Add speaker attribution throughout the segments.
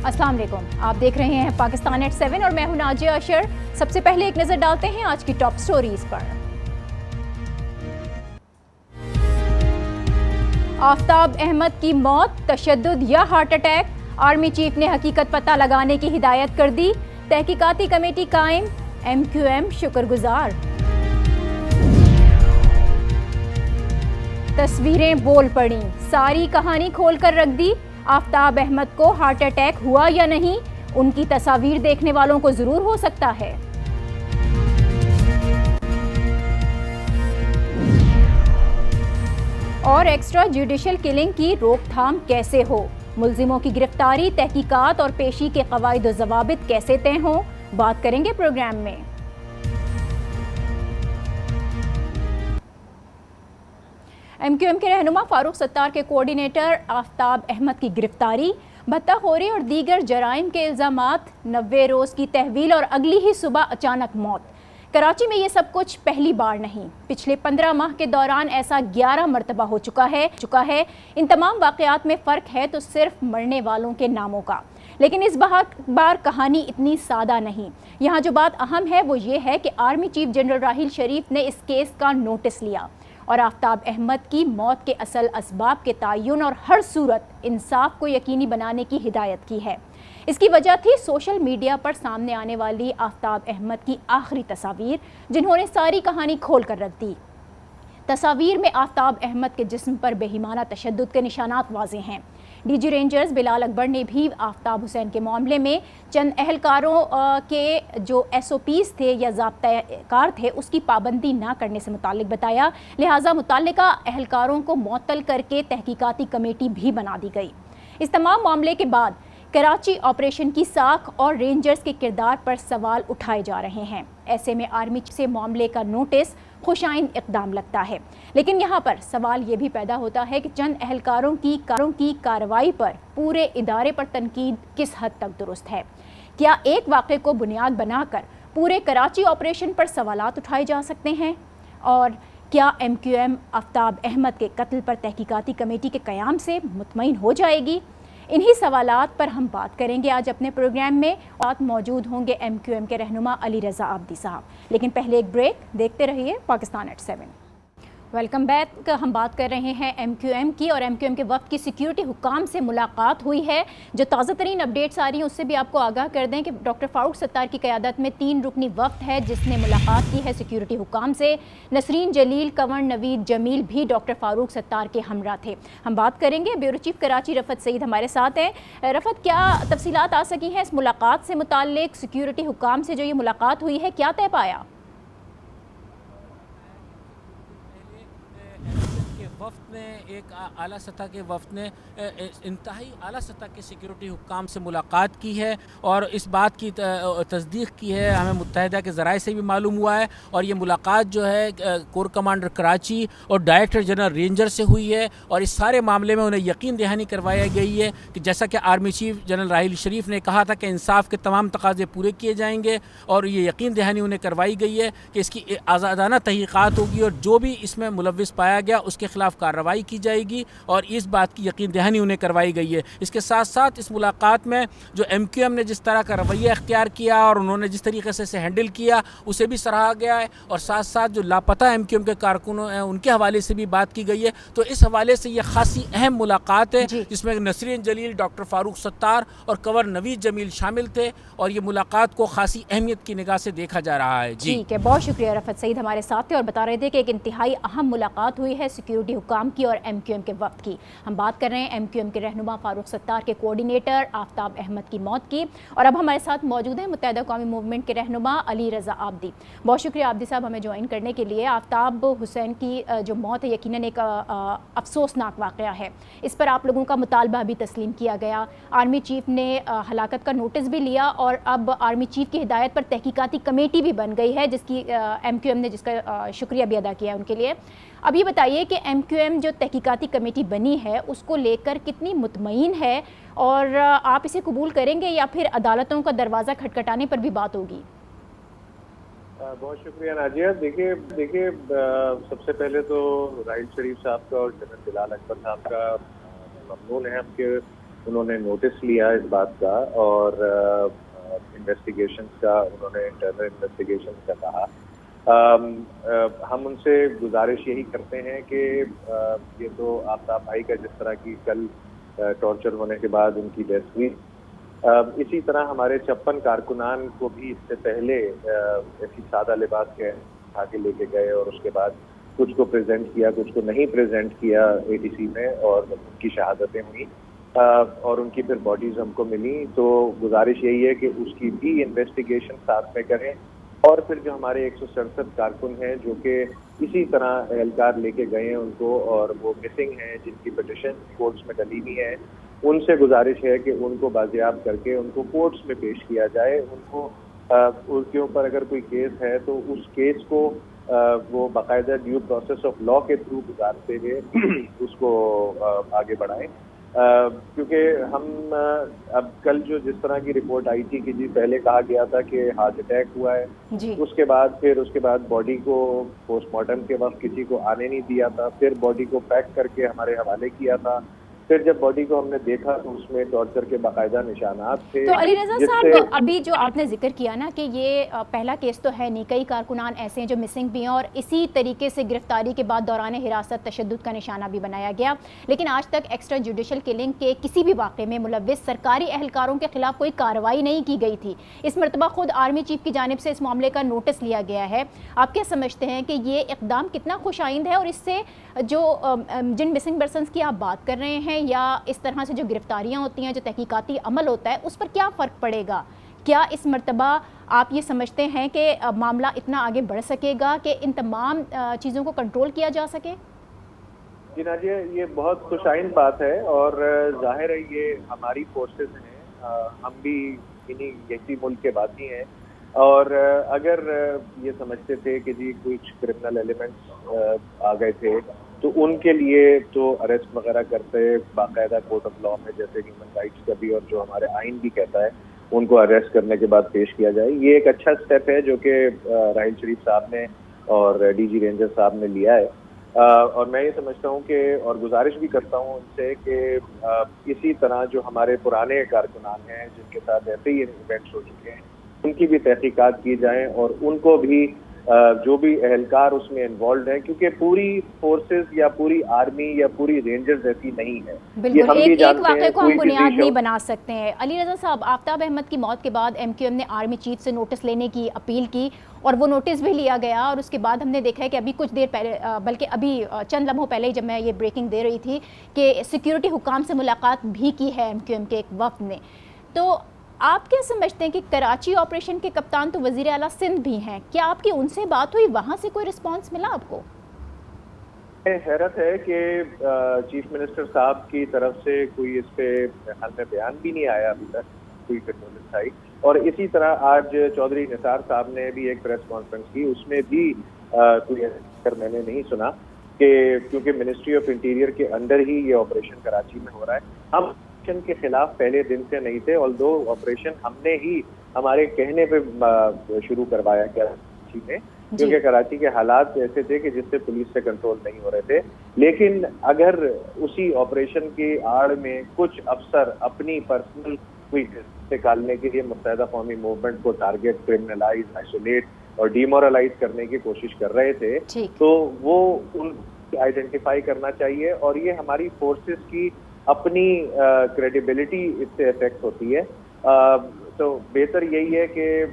Speaker 1: अस्सलाम वालेकुम, आप देख रहे हैं पाकिस्तान एट 7 और मैं हूं नाजिया अशर। सबसे पहले एक नजर डालते हैं आज की टॉप स्टोरीज पर। आफ्ताब अहमद की मौत तशद्दुद या हार्ट अटैक, आर्मी चीफ ने हकीकत पता लगाने की हिदायत कर दी। तहकीकाती कमेटी कायम, MQM शुक्रगुजार। तस्वीरें बोल पड़ी, सारी कहानी खोल कर रख दी। आफ्ताब अहमद को हार्ट अटैक हुआ या नहीं, उनकी तस्वीर देखने वालों को जरूर हो सकता है। और एक्स्ट्रा जुडिशल किलिंग की रोकथाम कैसे हो, मुल्जिमों की गिरफ्तारी, तहकीकात और पेशी के कवायद व ज़वाबित कैसे तय हों, बात करेंगे प्रोग्राम में। MQM के रहनुमा फारूक सत्तार के कोऑर्डिनेटर आफ्ताब अहमद की गिरफ्तारी, भत्ताखोरी और दीगर जराइम के इल्ज़ामात, 90 रोज़ की तहवील और अगली ही सुबह अचानक मौत। कराची में ये सब कुछ पहली बार नहीं, पिछले 15 माह के दौरान ऐसा 11 मरतबा हो चुका है। इन तमाम वाक़यात में फ़र्क है तो सिर्फ मरने वालों के नामों का, लेकिन इस बार कहानी इतनी सादा नहीं। यहाँ जो बात अहम है वो ये है कि आर्मी चीफ जनरल राहील शरीफ ने इस केस का नोटिस लिया और आफ्ताब अहमद की मौत के असल असबाब के तयन और हर सूरत इंसाफ को यकीनी बनाने की हिदायत की है। इसकी वजह थी सोशल मीडिया पर सामने आने वाली आफ्ताब अहमद की आखिरी तस्वीर, जिन्होंने सारी कहानी खोल कर रख दी। तस्वीर में आफ्ताब अहमद के जिस्म पर बेईमाना तशद्दुद के निशानात वाज़ेह हैं। DG रेंजर्स बिलाल अकबर ने भी आफ्ताब हुसैन के मामले में चंद अहलकारों के जो SOPs थे या ज़ाब्ता-ए-कार थे उसकी पाबंदी ना करने से मुताल्लिक बताया, लिहाजा मुताल्लिका अहलकारों को मुअत्तल करके तहकीकाती कमेटी भी बना दी गई। इस तमाम मामले के बाद कराची ऑपरेशन की साख और रेंजर्स के किरदार पर सवाल उठाए जा रहे हैं। ऐसे में आर्मी से मामले का नोटिस खुशाइन इक़दाम लगता है, लेकिन यहाँ पर सवाल ये भी पैदा होता है कि चंद अहलकारों की कार्रवाई पर पूरे इदारे पर तनकीद किस हद तक दुरुस्त है। क्या एक वाक़े को बुनियाद बनाकर पूरे कराची ऑपरेशन पर सवालात उठाए जा सकते हैं? और क्या MQM आफ्ताब अहमद के कत्ल पर तहकीकाती कमेटी के क़याम से मुतमईन हो जाएगी? इन्हीं सवालात पर हम बात करेंगे आज अपने प्रोग्राम में। और मौजूद होंगे MQM के रहनुमा अली रज़ा आब्दी साहब, लेकिन पहले एक ब्रेक। देखते रहिए पाकिस्तान एट 7। Welcome back. हम बात कर रहे हैं MQM की, और MQM के वक्त की सिक्योरिटी हुकाम से मुलाकात हुई है। जो ताज़ा तरीन अपडेट्स आ रही हैं उससे भी आपको आगाह कर दें कि डॉक्टर फारूक सत्तार की क़यादत में 3 रुकनी वक्त है जिसने मुलाकात की है सिक्योरिटी हुकाम से। नसरीन जलील, कंवर नवीद जमील भी डॉक्टर फारूक सत्तार के हमरा थे। हम बात करेंगे। ब्यूरो चीफ कराची रफ़त सईद हमारे साथ हैं। रफ़त, क्या तफसीलात आ सकी हैं इस मुलाकात से मुताल्लिक? सिक्योरिटी हुकाम से जो ये मुलाकात हुई है, क्या तय पाया?
Speaker 2: वफ़द ने एक आला सतह के वफ़द ने इंतहाई आला सतह के सिक्योरिटी हुक्काम से मुलाकात की है और इस बात की तस्दीक की है, हमें मुत्तहिदा के ज़राए से भी मालूम हुआ है। और ये मुलाकात जो है कोर कमांडर कराची और डायरेक्टर जनरल रेंजर से हुई है और इस सारे मामले में उन्हें यकीन दहानी करवाई गई है कि जैसा कि आर्मी चीफ जनरल राहील शरीफ ने कहा था कि इंसाफ के तमाम तकाज़े पूरे किए जाएंगे, और ये यकीन दहानी उन्हें करवाई गई है कि इसकी आज़ादाना तहक़ीक़ात होगी और जो भी इसमें मुलव्विस पाया गया उसके खिलाफ कार्रवाई की जाएगी, और इस बात की यकीन दहानी उन्हें करवाई गई है। इसके साथ साथ इस मुलाकात में जो MQM ने जिस तरह का रवैया अख्तियार किया और उन्होंने जिस तरीके से हैंडल किया उसे भी सराहा गया है, और साथ साथ जो लापता MQM के कारकुनों हैं उनके हवाले से भी बात की गई है। तो इस हवाले से ये खासी अहम मुलाकात है जिसमें नसरीन जलील, डॉक्टर फारूक सत्तार और कंवर नवीद जमील शामिल थे, और ये मुलाकात को खासी अहमियत की निगाह से देखा जा रहा है। जी
Speaker 1: ठीक है, बहुत शुक्रिया। रफ़त सईद हमारे साथ थे और बता रहे थे कि एक इंतहाई अहम मुलाकात हुई है सिक्योरिटी हुकाम की और MQM के वक्त की। हम बात कर रहे हैं MQM के रहनुमा फारूक सत्तार के कोऑर्डिनेटर आफ्ताब अहमद की मौत की, और अब हमारे साथ मौजूद हैं मुत्तहिदा कौमी मूवमेंट के रहनुमा अली रज़ा आब्दी। बहुत शुक्रिया आब्दी साहब हमें ज्वाइन करने के लिए। आफ्ताब हुसैन की जो मौत है यकीनन एक अफसोसनाक वाक़या है, इस पर आप लोगों का मुतालबा भी तस्लीम किया गया। आर्मी चीफ ने हलाकत का नोटिस भी लिया और अब आर्मी चीफ की हिदायत पर तहकीकाती कमेटी भी बन गई है जिसकी MQM ने जिसका शुक्रिया भी अदा किया उनके लिए। अब ये बताइए कि MQM जो तहकीकाती कमेटी बनी है उसको लेकर कितनी मुतमईन है, और आप इसे कबूल करेंगे या फिर अदालतों का दरवाज़ा खटखटाने पर भी बात होगी?
Speaker 3: बहुत शुक्रिया नाजिया। देखिए सबसे पहले तो राहील शरीफ साहब का और जनरल बिलाल अकबर साहब का ममनून है हम कि انہوں نے نوٹس لیا اس بات کا اور انویسٹیگیشنز کا انہوں نے انٹرنل انویسٹیگیشنز کا کہا. ہم ان سے گزارش یہی کرتے ہیں کہ یہ تو آفتاب بھائی کا جس طرح کی کل ٹارچر ہونے کے بعد ان کی ڈیتھ ہوئی, اسی طرح ہمارے 56 کارکنان کو بھی اس سے پہلے ایسی سادہ لباس کے اٹھا کے لے کے گئے اور اس کے بعد کچھ کو پریزنٹ کیا, کچھ کو نہیں پریزنٹ کیا ADC میں, اور ان کی شہادتیں ہوئیں اور ان کی پھر باڈیز ہم کو ملی. تو گزارش یہی ہے کہ اس کی بھی انویسٹیگیشن ساتھ میں کریں, اور پھر جو ہمارے 167 کارکن ہیں جو کہ اسی طرح اہلکار لے کے گئے ہیں ان کو اور وہ مسنگ ہیں, جن کی پٹیشن کورٹس میں ڈلی ہوئی ہے, ان سے گزارش ہے کہ ان کو بازیاب کر کے ان کو کورٹس میں پیش کیا جائے. ان کو ان کے اوپر اگر کوئی کیس ہے تو اس کیس کو وہ باقاعدہ ڈیو پروسیس آف لا کے تھرو گزارتے ہوئے اس کو آگے بڑھائیں. کیونکہ ہم اب کل جو جس طرح کی رپورٹ آئی تھی کہ جی پہلے کہا گیا تھا کہ ہارٹ اٹیک ہوا ہے, اس کے بعد باڈی کو پوسٹ مارٹم کے وقت کسی کو آنے نہیں دیا تھا, پھر باڈی کو پیک کر کے ہمارے حوالے کیا تھا, پھر جب باڈی کو ہم نے دیکھا تو اس میں ٹارچر کے باقاعدہ نشانات تھے.
Speaker 1: تو علی رضا صاحب, ابھی جو آپ نے ذکر کیا نا کہ یہ پہلا کیس تو ہے نہیں, کئی کارکنان ایسے ہیں جو مسنگ بھی ہیں اور اسی طریقے سے گرفتاری کے بعد دوران حراست تشدد کا نشانہ بھی بنایا گیا, لیکن آج تک ایکسٹرا جوڈیشل کلنگ کے کسی بھی واقعے میں ملوث سرکاری اہلکاروں کے خلاف کوئی کارروائی نہیں کی گئی تھی. اس مرتبہ خود آرمی چیف کی جانب سے اس معاملے کا نوٹس لیا گیا ہے. آپ کیا سمجھتے ہیں کہ یہ اقدام کتنا خوش آئند ہے, اور اس سے جو جن مسنگ پرسنس کی آپ بات کر رہے ہیں یا اس طرح سے جو گرفتاریاں ہوتی ہیں, جو تحقیقاتی عمل ہوتا ہے, اس پر کیا فرق پڑے گا؟ کیا اس مرتبہ آپ یہ سمجھتے ہیں کہ معاملہ اتنا آگے بڑھ سکے گا کہ ان تمام چیزوں کو کنٹرول کیا جا سکے؟
Speaker 3: جی ناجیہ, یہ بہت خوش آئند بات ہے, اور ظاہر ہے یہ ہماری فورسز ہیں, ہم بھی یہی ملک کے باقی ہیں, اور اگر یہ سمجھتے تھے کہ جی کچھ کرمنل ایلیمنٹس آ گئے تھے تو ان کے لیے تو اریسٹ وغیرہ کرتے باقاعدہ کورٹ آف لا میں, جیسے ہیومن رائٹس کا بھی اور جو ہمارے آئین بھی کہتا ہے, ان کو اریسٹ کرنے کے بعد پیش کیا جائے. یہ ایک اچھا سٹیپ ہے جو کہ راحیل شریف صاحب نے اور DG رینجر صاحب نے لیا ہے, اور میں یہ سمجھتا ہوں کہ اور گزارش بھی کرتا ہوں ان سے کہ اسی طرح جو ہمارے پرانے کارکنان ہیں جن کے ساتھ ایسے ہی ایونٹس ہو چکے ہیں, ان کی بھی تحقیقات کی جائیں اور ان کو بھی جو بھی اہلکار اس میں انوالوڈ ہیں, کیونکہ پوری فورسز یا پوری آرمی یا پوری رینجرز ایسی نہیں ہے.
Speaker 1: بالکل, ایک واقعے کو ہم بنیاد نہیں بنا سکتے ہیں. علی رضا صاحب, آفتاب احمد کی موت کے بعد MQM نے آرمی چیف سے نوٹس لینے کی اپیل کی, اور وہ نوٹس بھی لیا گیا, اور اس کے بعد ہم نے دیکھا ہے کہ ابھی کچھ دیر پہلے, بلکہ ابھی چند لمحوں پہلے ہی جب میں یہ بریکنگ دے رہی تھی, کہ سیکیورٹی حکام سے ملاقات بھی کی ہے MQM کے ایک وفد نے. تو آپ کیا سمجھتے ہیں کہ کراچی آپریشن کے کپتان تو وزیر اعلیٰ سندھ بھی ہیں, کیا آپ کی ان سے بات ہوئی, وہاں سے کوئی رسپانس ملا آپ کو؟
Speaker 3: حیرت ہے کہ چیف منسٹر صاحب کی طرف سے کوئی اس پہ حل میں بیان بھی نہیں آیا ابھی تک, کوئی کنڈولنس آئی. اور اسی طرح آج چودھری نثار صاحب نے بھی ایک پریس کانفرنس کی, اس میں بھی کوئی ایسا میں نے نہیں سنا, کہ کیونکہ منسٹری آف انٹیریئر کے اندر ہی یہ آپریشن کراچی میں ہو رہا ہے. ہم آپریشن کے خلاف پہلے دن سے نہیں تھے, آلدو آپریشن ہم نے ہی ہمارے کہنے پہ شروع کروایا کراچی میں, کیونکہ کراچی کے حالات ایسے تھے کہ جس سے پولیس سے کنٹرول نہیں ہو رہے تھے. لیکن اگر اسی آپریشن کی آڑ میں کچھ افسر اپنی پرسنل کوئی نکالنے کے لیے متحدہ قومی موومنٹ کو ٹارگیٹ, کرمنلائز, آئسولیٹ اور ڈیمورلائز کرنے کی کوشش کر رہے تھے, تو وہ ان کو آئیڈینٹیفائی کرنا چاہیے, اور یہ ہماری فورسز کی اپنی کریڈیبلٹی اس سے افیکٹ ہوتی ہے. تو بہتر یہی ہے کہ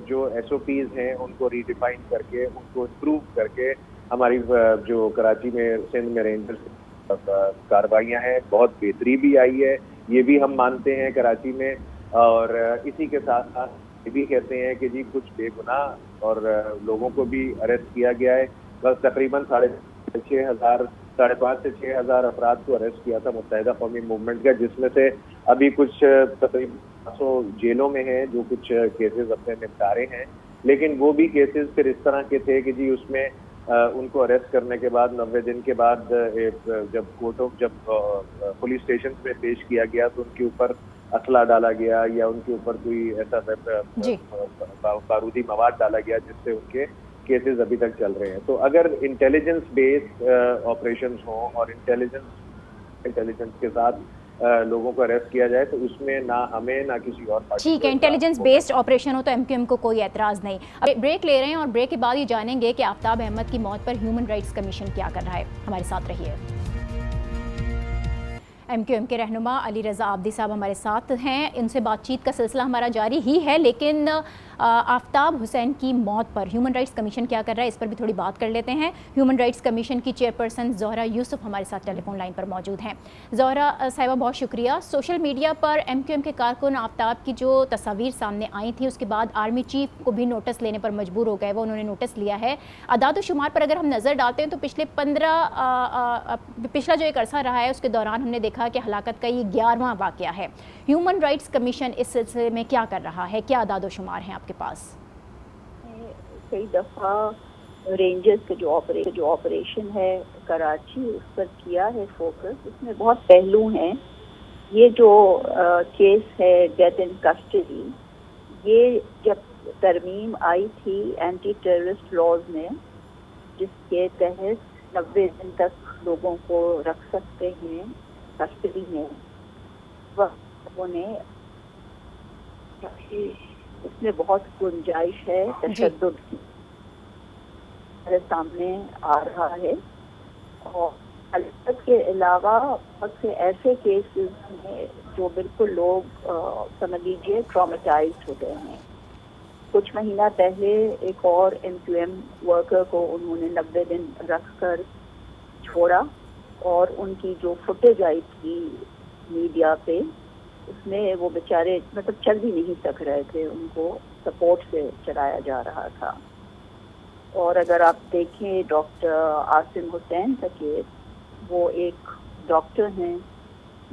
Speaker 3: جو SOPs ہیں ان کو ریڈیفائن کر کے, ان کو امپروو کر کے, ہماری جو کراچی میں سندھ میں رینجرز کارروائیاں ہیں بہت بہتری بھی آئی ہے, یہ بھی ہم مانتے ہیں کراچی میں. اور اسی کے ساتھ ساتھ یہ بھی کہتے ہیں کہ جی کچھ بے گناہ اور لوگوں کو بھی اریسٹ کیا گیا ہے. بس تقریباً 5,500 سے 6,000 افراد کو اریسٹ کیا تھا متحدہ قومی موومنٹ کا, جس میں سے ابھی کچھ تقریباً 500 جیلوں میں ہیں جو کچھ کیسز اپنے نپٹارے ہیں. لیکن وہ بھی کیسز پھر اس طرح کے تھے کہ جی اس میں ان کو اریسٹ کرنے کے بعد 90 دن کے بعد جب پولیس اسٹیشن میں پیش کیا گیا تو ان کے اوپر اسلحہ ڈالا گیا, یا ان کے اوپر کوئی ایسا بارودی مواد ڈالا گیا جس سے ان کے کیسز ابھی تک چل رہے ہیں. تو اگر انٹیلیجنس بیسڈ آپریشنز ہوں اور انٹیلیجنس کے ساتھ लोगों को अरेस्ट किया जाए, तो उसमें ना हमें ना किसी और पार्टी
Speaker 1: ठीक है, इंटेलिजेंस बेस्ड ऑपरेशन हो तो एमक्यूएम को कोई एतराज़ नहीं। अब ब्रेक ले रहे हैं और ब्रेक के बाद ये जानेंगे कि आफ्ताब अहमद की मौत पर ह्यूमन राइट्स कमीशन क्या कर रहा है। हमारे साथ रहिए। एमक्यूएम के रहनुमा अली रज़ा आबदी साहब हमारे साथ हैं। इनसे बातचीत का सिलसिला हमारा जारी ही है, लेकिन आफ्ताब हुसैन की मौत पर ह्यूमन राइट्स कमीशन क्या कर रहा है, इस पर भी थोड़ी बात कर लेते हैं। ह्यूमन राइट्स कमीशन की चेयरपर्सन ज़ोहरा यूसुफ हमारे साथ टेलीफोन लाइन पर मौजूद हैं। ज़ोहरा साहिबा, बहुत शुक्रिया। सोशल मीडिया पर एमक्यूएम के कारकुन आफ्ताब की जो तस्वीर सामने आई थी, उसके बाद आर्मी चीफ को भी नोटिस लेने पर मजबूर हो गए, वो उन्होंने नोटिस लिया है। अदाद शुमार पर अगर हम नज़र डालते हैं तो पिछला जो एक अरसा रहा है उसके दौरान हमने देखा कि हलाकत का ये 11वां वाक़या है। ह्यूमन राइट्स कमीशन इस सिलसिले में क्या कर रहा है, क्या अदाद शुमार हैं आपके पास?
Speaker 4: कई दफ़ा रेंजर्स के जो ऑपरेशन है कराची, उस पर किया है फोकस। इसमें बहुत पहलू हैं। ये जो केस है डेथ इन कस्टडी, ये जब तरमीम आई थी एंटी टेररिस्ट लॉज में, जिसके तहत 90 दिन तक लोगों को रख सकते हैं कस्टडी में, उन्हें इसमें बहुत गुंजाइश है तशद्दुद की, मेरे सामने आ रहा है। और हलाकत के अलावा बहुत से ऐसे केसेस हैं जो बिल्कुल लोग समझ लीजिए ट्रॉमेटाइज्ड हो गए हैं। कुछ महीना पहले एक और एमक्यूएम वर्कर को उन्होंने 90 दिन रख कर छोड़ा, और उनकी जो फुटेज आई थी मीडिया पे, उसमें वो बेचारे मतलब चल भी नहीं सक रहे थे, उनको सपोर्ट से चलाया जा रहा था। और अगर आप देखें डॉक्टर आसिम हुसैन सकेत, वो एक डॉक्टर हैं,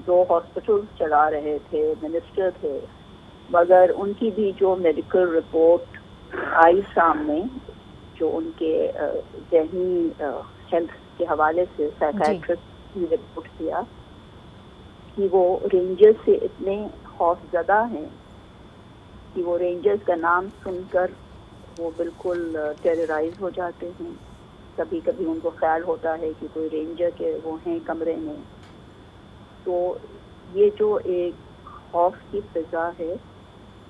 Speaker 4: 2 हॉस्पिटल्स चला रहे थे, मिनिस्टर थे, मगर उनकी भी जो मेडिकल रिपोर्ट आई सामने, जो उनके ज़हनी हेल्थ के हवाले से साइकियाट्रिस्ट ने रिपोर्ट किया कि वो रेंजर्स से इतने खौफज़दा हैं कि वो रेंजर्स का नाम सुनकर वो बिल्कुल टेरराइज हो जाते हैं। कभी कभी उनको ख्याल होता है कि कोई रेंजर के वो हैं कमरे में। तो ये जो एक खौफ की फ़िज़ा है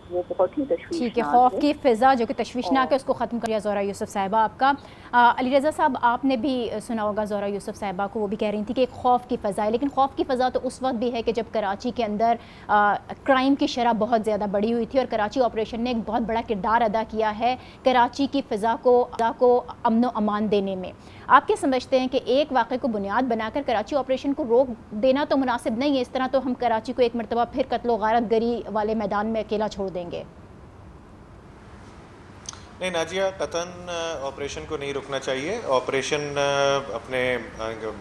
Speaker 4: वो बहुत ही तशवीशनाक है।
Speaker 1: ठीक है, खौफ की फ़िज़ा जो कि तशवीशनाक है, उसको ख़त्म किया ज़ोहरा यूसुफ साहिबा आपका। अली रज़ा साहब, आपने भी सुना होगा ज़ोहरा यूसुफ साहिबा को, वो भी कह रही थी कि एक खौफ की फ़िज़ा है, लेकिन खौफ की फ़िज़ा तो उस वक्त भी है कि जब कराची के अंदर क्राइम की शरह बहुत ज़्यादा बढ़ी हुई थी, और कराची ऑपरेशन ने एक बहुत बड़ा किरदार अदा किया है कराची की फ़िज़ा को अमन व अमान देने में। आप क्या समझते हैं कि एक वाक़े को बुनियाद बनाकर कराची ऑपरेशन को रोक देना तो मुनासिब नहीं है? इस तरह तो हम कराची को एक मरतबा फिर कत्ल गारत गरी वाले मैदान में अकेला छोड़ देंगे।
Speaker 5: नहीं नाजिया, कतन ऑपरेशन को नहीं रुकना चाहिए। ऑपरेशन अपने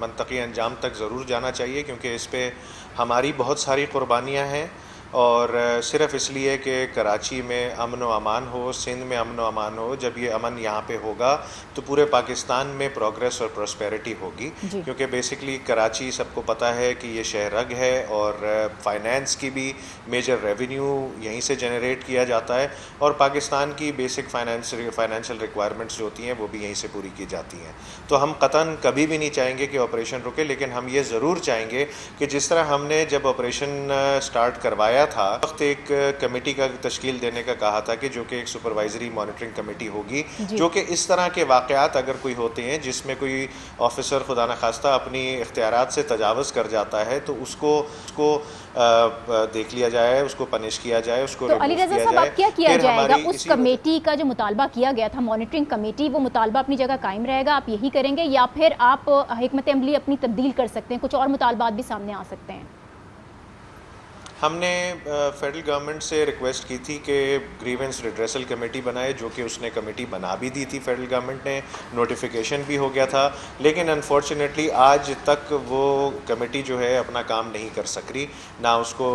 Speaker 5: मंतकी अंजाम तक ज़रूर जाना चाहिए, क्योंकि इस पे हमारी बहुत सारी कुर्बानियाँ हैं। और सिर्फ़ इसलिए कि कराची में अमन व अमान हो, सिंध में अमन व अमान हो, जब ये अमन यहाँ पे होगा तो पूरे पाकिस्तान में प्रोग्रेस और प्रॉस्पेरिटी होगी। क्योंकि बेसिकली कराची सबको पता है कि ये शहरग है, और फाइनेंस की भी मेजर रेवेन्यू यहीं से जनरेट किया जाता है, और पाकिस्तान की बेसिक फाइनेंशियल रिक्वायरमेंट्स जो होती हैं वो भी यहीं से पूरी की जाती हैं। तो हम कतन कभी भी नहीं चाहेंगे कि ऑपरेशन रुके, लेकिन हम ये ज़रूर चाहेंगे कि जिस तरह हमने जब ऑपरेशन स्टार्ट करवाया था, वक्त एक कमेटी का तश्कील देने का कहा था कि जो कि एक सुपरवाइजरी मॉनिटरिंग कमेटी होगी, जो कि इस तरह के वाक़यात अगर कोई होते हैं जिसमें कोई ऑफिसर खुदा न खास्ता अपनी इख्तियारात से तजावज़ कर जाता है, तो उसको देख लिया जाए, उसको पनिश किया जाए, उसको
Speaker 1: तो अली रज़ा साहब, अब क्या किया जाएगा? उस कमेटी का जो मुतालबा किया गया था, मॉनिटरिंग कमेटी, वो मुतालबा अपनी जगह कायम रहेगा? आप यही करेंगे, या फिर आप हिकमत अमली अपनी तब्दील कर सकते हैं, कुछ और मुतालबात भी सामने आ सकते हैं?
Speaker 5: हमने फेडरल गवर्नमेंट से रिक्वेस्ट की थी कि ग्रीवेंस रिड्रेसल कमेटी बनाए, जो कि उसने कमेटी बना भी दी थी फेडरल गवर्नमेंट ने, नोटिफिकेशन भी हो गया था, लेकिन अनफॉर्चुनेटली आज तक वो कमेटी जो है अपना काम नहीं कर सक रही, ना उसको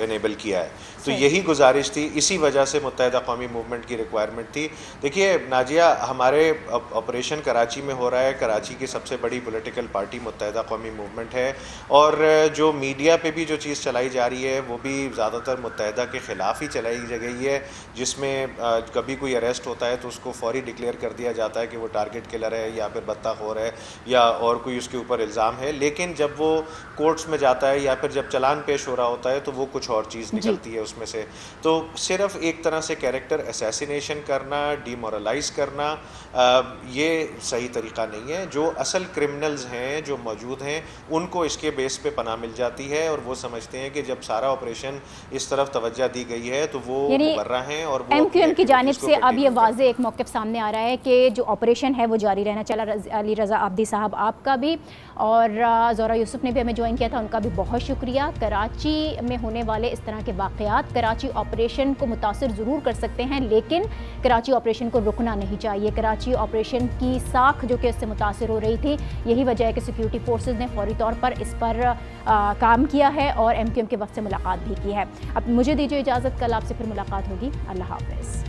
Speaker 5: इनेबल किया है। तो यही गुजारिश थी, इसी वजह से मुत्तहिदा कौमी मूवमेंट की रिक्वायरमेंट थी। देखिए नाजिया, हमारे ऑपरेशन कराची में हो रहा है, कराची की सबसे बड़ी पॉलिटिकल पार्टी मुत्तहिदा कौमी मूवमेंट है, और जो मीडिया पे भी जो चीज़ चलाई जा रही है ہے وہ بھی زیادہ تر متحدہ کے خلاف ہی چلائی گئی ہے، جس میں کبھی کوئی اریسٹ ہوتا ہے تو اس کو فوری ڈکلیئر کر دیا جاتا ہے کہ وہ ٹارگٹ کلر ہے یا پھر بطہ خور ہے یا اور کوئی اس کے اوپر الزام ہے، لیکن جب وہ کورٹس میں جاتا ہے یا پھر جب چلان پیش ہو رہا ہوتا ہے تو وہ کچھ اور چیز نکلتی ہے اس میں سے. تو صرف ایک طرح سے کیریکٹر اسیسینیشن کرنا، ڈی مورلائز کرنا، یہ صحیح طریقہ نہیں ہے. جو اصل کرمنلز ہیں جو موجود ہیں ان کو اس کے بیس پہ پناہ مل جاتی ہے، اور وہ سمجھتے ہیں کہ جب سارا آپریشن اس طرف توجہ دی گئی ہے تو وہ مبرہ ہیں، اور وہ
Speaker 1: ایم کیو ایم کی جانب سے اب یہ
Speaker 5: continue
Speaker 1: واضح ایک موقف سامنے آ رہا ہے کہ جو آپریشن ہے وہ جاری رہنا چلا. علی رضا عابدی صاحب آپ کا بھی اور زہرہ یوسف نے بھی ہمیں جوائن کیا تھا، ان کا بھی بہت شکریہ. کراچی میں ہونے والے اس طرح کے واقعات کراچی آپریشن کو متاثر ضرور کر سکتے ہیں، لیکن کراچی آپریشن کو رکنا نہیں چاہیے. کراچی آپریشن کی ساکھ جو کہ اس سے متاثر ہو رہی تھی، یہی وجہ ہے کہ سیکیورٹی فورسز نے فوری طور پر اس پر کام کیا ہے اور ایم کیو ایم کے وقت سے ملاقات بھی کی ہے. اب مجھے دیجیے اجازت، کل آپ سے پھر ملاقات ہوگی. اللہ حافظ.